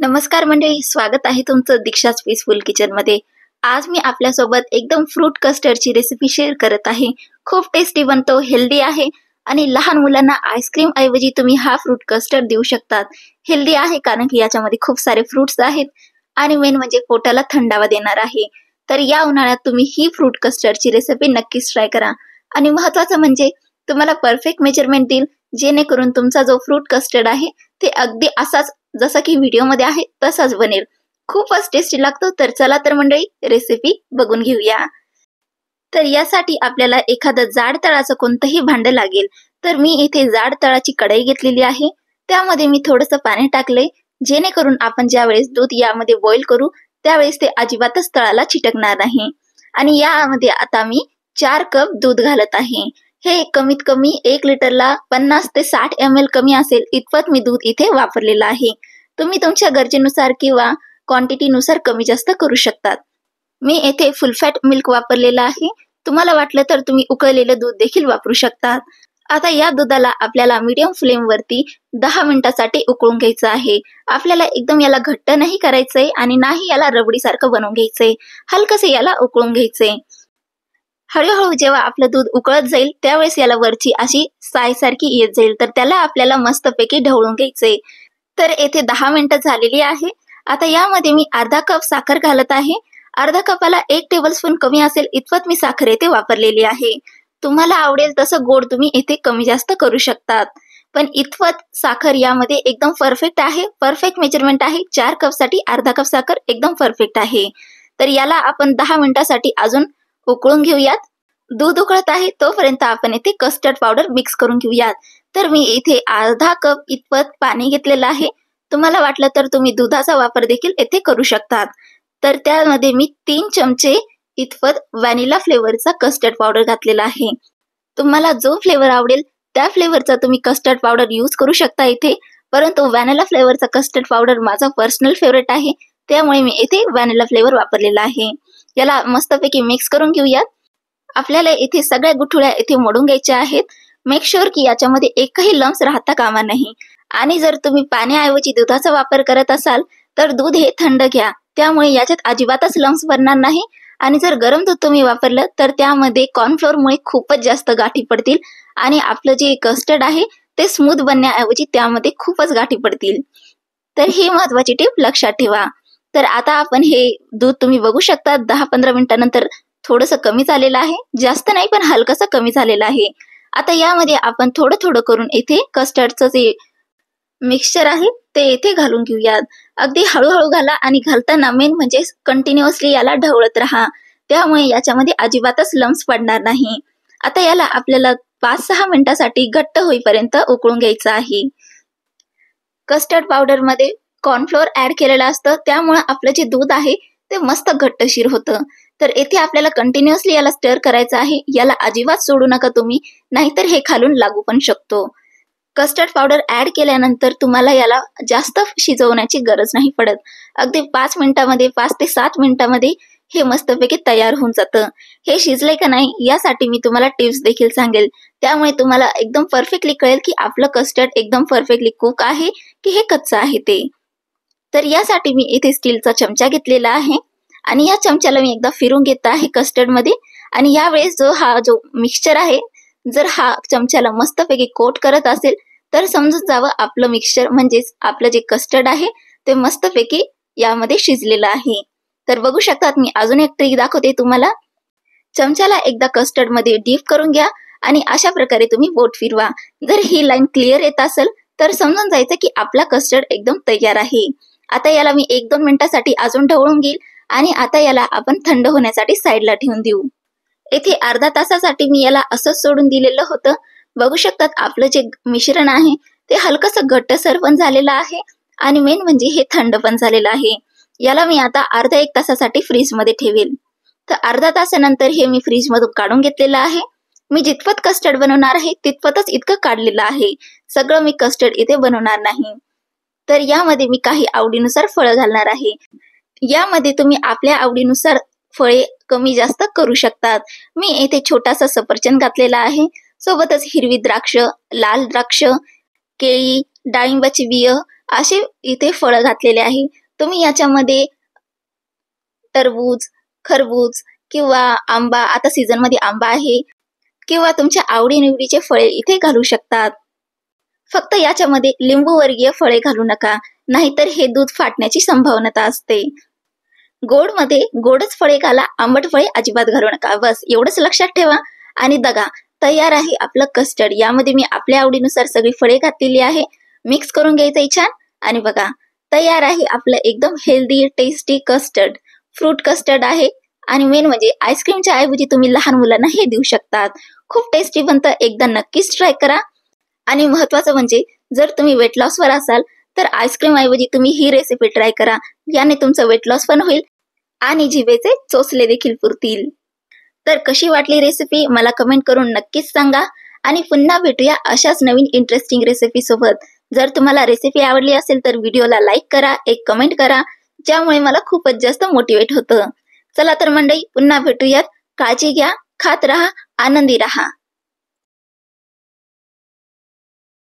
नमस्कार मंडळी, स्वागत आहे तुमचं दीक्षाच पीसफुल किचन मध्ये। आज मी आपल्यासोबत एकदम फ्रूट कस्टर्डची रेसिपी शेअर करत आहे। खूप टेस्टी बनतो, हेल्दी आहे आणि लहान मुलांना आईस्क्रीम ऐवजी तुम्ही हा फ्रूट कस्टर्ड देऊ शकतात। हेल्दी आहे कारण की याच्यामध्ये खूप सारे फ्रुट्स आहेत आणि मेन म्हणजे पोटाला थंडावा देणार आहे। तर या उन्हाळ्यात तुम्ही ही फ्रूट कस्टर्डची रेसिपी नक्कीच ट्राय करा आणि महत्त्वाचं म्हणजे तुम्हाला परफेक्ट मेजरमेंट देईल, जेणेकरून तुमचा जो फ्रूट कस्टर्ड आहे ते अगदी असाच जसा की व्हिडिओ मध्ये आहे तसाच बनेल। खूपच टेस्टी लागतो। तर चला तर मंडळी रेसिपी बघून घेऊया। तर यासाठी आपल्याला एखादं जाड तळाचं कोणतंही भांडं लागेल। तर मी इथे जाड तळाची कढई घेतलेली आहे, त्यामध्ये मी थोडंसं पाणी टाकले, जेणेकरून आपण ज्यावेळेस दूध यामध्ये बॉईल करू त्यावेळेस ते अजिबातच तळाला चिटकणार नाही। आणि यामध्ये आता मी 4 कप दूध घालत आहे। हे कमीत कमी 1 लिटरला 50 ते 60 ml कमी असेल इतपत मी दूध इथे वापरलेलं आहे। तुम्ही तुमच्या गरजेनुसार किंवा क्वांटिटीनुसार कमी जास्त करू शकतात। मी येथे फुल फॅट मिल्क वापरलेला आहे, तुम्हाला वाटलं तर तुम्ही उकळलेलं दूध देखील वापरू शकतात। आता या दुधाला आपल्याला मीडियम फ्लेम वरती 10 मिनिटांसाठी उकळून घ्यायचं आहे। आपल्याला एकदम याला घट्ट नाही करायचंय आणि नाही याला रबडी सारखं बनवून घ्यायचंय, हलकसे याला उकळून घ्यायचंय। हळूहळू जेव्हा आपलं दूध उकळत जाईल त्यावेळेस याला वरची अशी साय सारखी येत जाईल, तर त्याला आपल्याला मस्तपैकी ढवळून घ्यायचंय। तर येथे 10 मिनिटं झालेली आहे। आता यामध्ये मी अर्धा कप साखर घालत आहे। अर्धा कपाला 1 टेबलस्पून कमी असेल इतपत मी साखर येथे वापरलेली आहे। तुम्हाला आवडेल तसं गोड तुम्ही येथे कमी जास्त करू शकतात, पण इतपत साखर यामध्ये एकदम परफेक्ट आहे। परफेक्ट मेजरमेंट आहे। 4 कप साठी अर्धा कप साखर एकदम परफेक्ट आहे। तर याला आपण 10 मिनिटांसाठी अजून उकळून घेऊयात। दूध उकळत आहे तोपर्यंत आपण इथे कस्टर्ड पावडर मिक्स करून घेऊयात। तर मी इथे अर्धा कप इतपत पाणी घेतलेलं आहे। तुम्हाला वाटलं तर तुम्ही दुधाचा वापर देखील येथे करू शकतात। तर त्यामध्ये मी 3 चमचे इतपत व्हॅनिला फ्लेवरचा कस्टर्ड पावडर घातलेला आहे। तुम्हाला जो फ्लेवर आवडेल त्या फ्लेवरचा तुम्ही कस्टर्ड पावडर यूज करू शकता इथे, परंतु व्हॅनिला फ्लेवरचा कस्टर्ड पावडर माझा पर्सनल फेवरेट आहे, त्यामुळे मी इथे व्हॅनिला फ्लेवर वापरलेला आहे। याला मस्तपैकी मिक्स करून घेऊयात। आपल्याला इथे सगळ्या गुठळ्या इथे मोडून घ्यायच्या आहेत। मेक शुअर की याच्यामध्ये एकही लम्स राहता कामा नाही। आणि जर तुम्ही पाण्याऐवजी दुधाचा वापर करत असाल तर दूध हे थंड घ्या, त्यामुळे याच्यात अजिबातच लम्स बनणार नाही। आणि जर गरम दूध तुम्ही वापरलं तर त्यामध्ये कॉर्नफ्लोअरमुळे खूपच जास्त गाठी पडतील आणि आपलं जे कस्टर्ड आहे ते स्मूथ बनण्याऐवजी त्यामध्ये खूपच गाठी पडतील। तर ही महत्वाची टिप लक्षात ठेवा। तर आता आपण हे दूध तुम्ही बघू शकता 10-15 मिनिटांनंतर थोडंसं कमी झालेलं आहे, जास्त नाही पण हलकसं कमी झालेलं आहे। आता यामध्ये आपण थोडं थोडं करून इथे कस्टर्डचं जे मिक्सचर आहे ते इथे घालून घेऊयात। अगदी हळूहळू घाला आणि घालताना मेन म्हणजे कंटिन्युअसली याला ढवळत राहा, त्यामुळे याच्यामध्ये अजिबातच लम्स पडणार नाही। आता याला आपल्याला 5-6 मिनिटांसाठी घट्ट होईपर्यंत उकळून घ्यायचं आहे। कस्टर्ड पावडर मध्ये कॉर्नफ्लोअर ऍड केलेलं असतं, त्यामुळे आपलं जे दूध आहे ते मस्त घट्टशीर होतं। तर येथे आपल्याला कंटिन्युअसली याला स्टर करायचं आहे, याला अजिबात सोडू नका तुम्ही, नाहीतर हे खालून लागू पण शकतो। कस्टर्ड पावडर ऍड केल्यानंतर तुम्हाला याला जास्त शिजवण्याची गरज नाही पडत। अगदी 5 मिनिटांमध्ये 5 ते 7 मिनिटांमध्ये हे मस्तपैकी तयार होऊन जातं। हे शिजले का नाही यासाठी मी तुम्हाला टिप्स देखील सांगेल, त्यामुळे तुम्हाला एकदम परफेक्टली कळेल की आपलं कस्टर्ड एकदम परफेक्टली कुक आहे की हे कच्चं आहे ते। तर यासाठी मी इथे स्टीलचा चमचा घेतलेला आहे आणि या चमच्याला मी एकदा फिरून घेत आहे कस्टर्ड मध्ये। आणि यावेळेस जो मिक्सचर आहे, जर हा चमच्याला मस्तपैकी कोट करत असेल तर समजून जावं आपलं मिक्सचर म्हणजेच आपलं जे कस्टर्ड आहे ते मस्तपैकी यामध्ये शिजलेलं आहे। तर बघू शकतात मी अजून एक ट्रिक दाखवते तुम्हाला। चमच्याला एकदा कस्टर्ड मध्ये डीप करून घ्या आणि अशा प्रकारे तुम्ही बोट फिरवा। जर ही लाईन क्लिअर येत असेल तर समजून जायचं की आपला कस्टर्ड एकदम तयार आहे। आता याला मी 1-2 मिनिटांसाठी अजून ढवळून घेईल आणि आता याला आपण थंड होण्यासाठी साईडला ठेवून देऊ। येथे अर्धा तासासाठी मी याला असंच सोडून दिलेलं होतं। बघू शकतात आपलं जे मिश्रण आहे ते हलकसं घट्टसर पण झालेलं आहे आणि मेन म्हणजे हे थंड पण झालेलं आहे। याला मी आता अर्धा 1 तासासाठी फ्रीज मध्ये ठेवेल। तर अर्धा तासानंतर हे मी फ्रीज मधून काढून घेतलेलं आहे। मी जितपत कस्टर्ड बनवणार आहे तितपतच इतकं काढलेलं आहे, सगळं मी कस्टर्ड इथे बनवणार नाही। तर यामध्ये मी काही आवडीनुसार फळं घालणार आहे। यामध्ये तुम्ही आपल्या आवडीनुसार फळे कमी जास्त करू शकतात। मी येथे छोटासा सफरचंद घातलेला आहे, सोबतच हिरवी द्राक्ष, लाल द्राक्ष, केळी, डाळिंबाची बिय असे इथे फळं घातलेले आहे. तुम्ही याच्यामध्ये टरबूज, खरबूज किंवा आंबा, आता सीझन मध्ये आंबा आहे, किंवा तुमच्या आवडीनिवडीचे फळे इथे घालू शकतात. फक्त याच्यामध्ये लिंबू वर्गीय फळे घालू नका, नाहीतर हे दूध फाटण्याची संभावना असते. गोड मध्ये गोडच फळे घाला, आंबट फळे अजिबात घालू नका. बस एवढंच लक्षात ठेवा. आणि बघा, तयार आहे आपलं कस्टर्ड. यामध्ये मी आपल्या आवडीनुसार सगळी फळे घातलेली आहे. मिक्स करून घ्यायचं छान. आणि बघा, तयार आहे आपलं एकदम healthy tasty custard. Fruit custard आहे. आणि मेन म्हणजे आईस्क्रीमच्या ऐवजी तुम्ही लहान मुलांना हे देऊ शकतात. खूप टेस्टी बनतं, एकदा नक्कीच ट्राय करा. आणि महत्वाचं म्हणजे जर तुम्ही वेट लॉसवर असाल तर आईस्क्रीम ऐवजी तुम्ही ही रेसिपी ट्राय करा. याने तुमचं वेट लॉस पण होईल आणि जिभेचे चोचले देखील पुरतील. तर कशी वाटली रेसिपी मला कमेंट करून नक्कीच सांगा. आणि पुन्हा भेटूया अशाच नवीन इंटरेस्टिंग रेसिपी सोबत. जर तुम्हाला रेसिपी आवडली असेल तर व्हिडिओला लाईक करा, एक कमेंट करा, ज्यामुळे मला खूपच जास्त मोटिवेट होतं. चला तर मंडळी, पुन्हा भेटूयात. काळजी घ्या, खात राहा, आनंदी राहा.